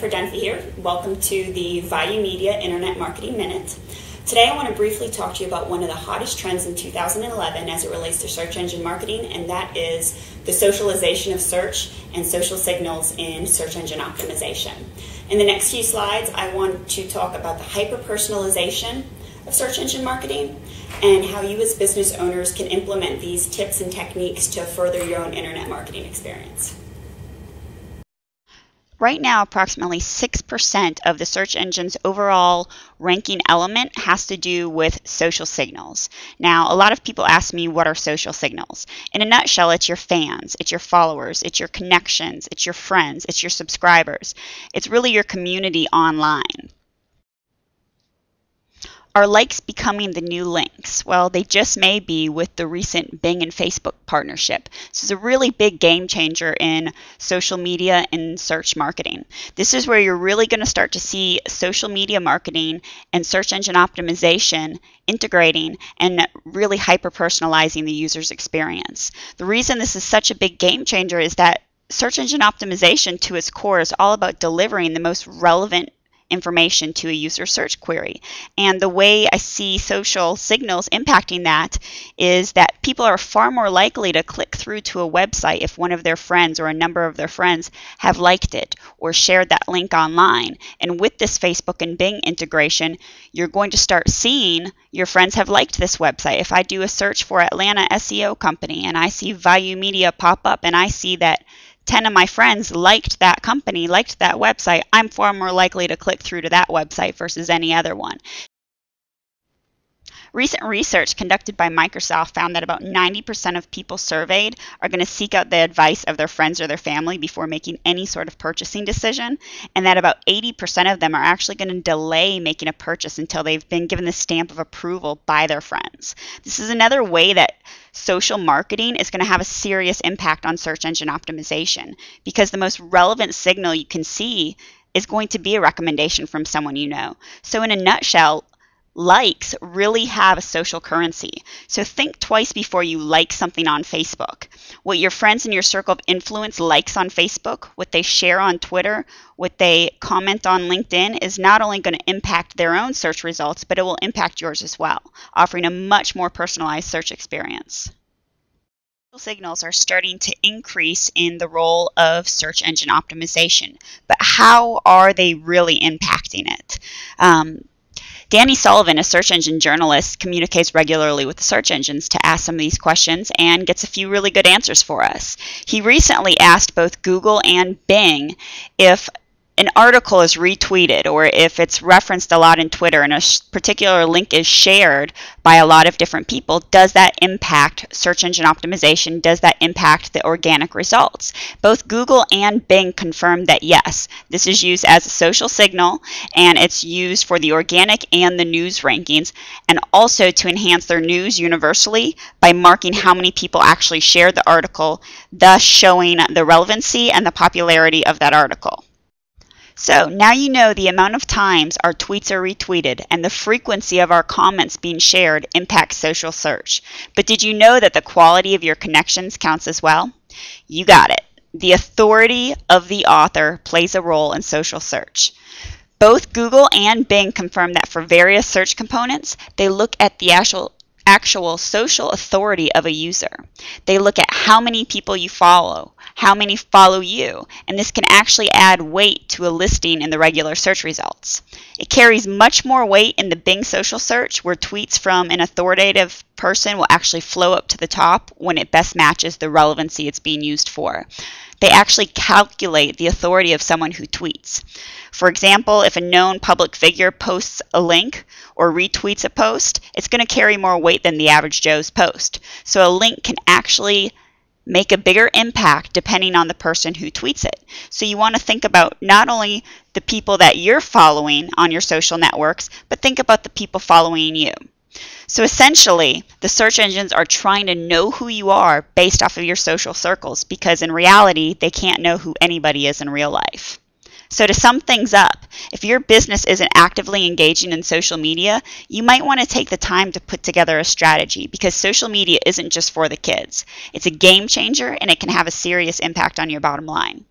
Jennifer Dunphy here. Welcome to the Vayu Media Internet Marketing Minute. Today I want to briefly talk to you about one of the hottest trends in 2011 as it relates to search engine marketing, and that is the socialization of search and social signals in search engine optimization. In the next few slides, I want to talk about the hyper-personalization of search engine marketing and how you as business owners can implement these tips and techniques to further your own internet marketing experience. Right now, approximately 6% of the search engine's overall ranking element has to do with social signals. Now, a lot of people ask me, what are social signals? In a nutshell, it's your fans, it's your followers, it's your connections, it's your friends, it's your subscribers. It's really your community online. Are likes becoming the new links? Well, they just may be with the recent Bing and Facebook partnership. This is a really big game changer in social media and search marketing. This is where you're really going to start to see social media marketing and search engine optimization integrating and really hyper-personalizing the user's experience. The reason this is such a big game changer is that search engine optimization to its core is all about delivering the most relevant information to a user search query. And the way I see social signals impacting that is that people are far more likely to click through to a website if one of their friends or a number of their friends have liked it or shared that link online. And with this Facebook and Bing integration, you're going to start seeing your friends have liked this website. If I do a search for Atlanta SEO company and I see Vayu Media pop up and I see that 10 of my friends liked that company, liked that website, I'm far more likely to click through to that website versus any other one. Recent research conducted by Microsoft found that about 90% of people surveyed are going to seek out the advice of their friends or their family before making any sort of purchasing decision, and that about 80% of them are actually going to delay making a purchase until they've been given the stamp of approval by their friends. This is another way that social marketing is going to have a serious impact on search engine optimization, because the most relevant signal you can see is going to be a recommendation from someone you know. So in a nutshell, likes really have a social currency. So think twice before you like something on Facebook. What your friends in your circle of influence likes on Facebook, what they share on Twitter, what they comment on LinkedIn is not only going to impact their own search results, but it will impact yours as well, offering a much more personalized search experience. Signals are starting to increase in the role of search engine optimization, but how are they really impacting it? Danny Sullivan, a search engine journalist, communicates regularly with the search engines to ask some of these questions and gets a few really good answers for us. He recently asked both Google and Bing if an article is retweeted or if it's referenced a lot in Twitter and a particular link is shared by a lot of different people, does that impact search engine optimization? Does that impact the organic results? Both Google and Bing confirmed that yes, this is used as a social signal and it's used for the organic and the news rankings, and also to enhance their news universally by marking how many people actually shared the article, thus showing the relevancy and the popularity of that article. So now you know the amount of times our tweets are retweeted and the frequency of our comments being shared impacts social search. But did you know that the quality of your connections counts as well? You got it. The authority of the author plays a role in social search. Both Google and Bing confirm that for various search components, they look at the actual social authority of a user. They look at how many people you follow, how many follow you, and this can actually add weight to a listing in the regular search results. It carries much more weight in the Bing social search, where tweets from an authoritative person will actually flow up to the top when it best matches the relevancy it's being used for. They actually calculate the authority of someone who tweets. For example, if a known public figure posts a link or retweets a post, it's going to carry more weight than the average Joe's post. So a link can actually make a bigger impact depending on the person who tweets it. So you want to think about not only the people that you're following on your social networks, but think about the people following you. So essentially, the search engines are trying to know who you are based off of your social circles, because in reality, they can't know who anybody is in real life. So to sum things up, if your business isn't actively engaging in social media, you might want to take the time to put together a strategy, because social media isn't just for the kids. It's a game changer and it can have a serious impact on your bottom line.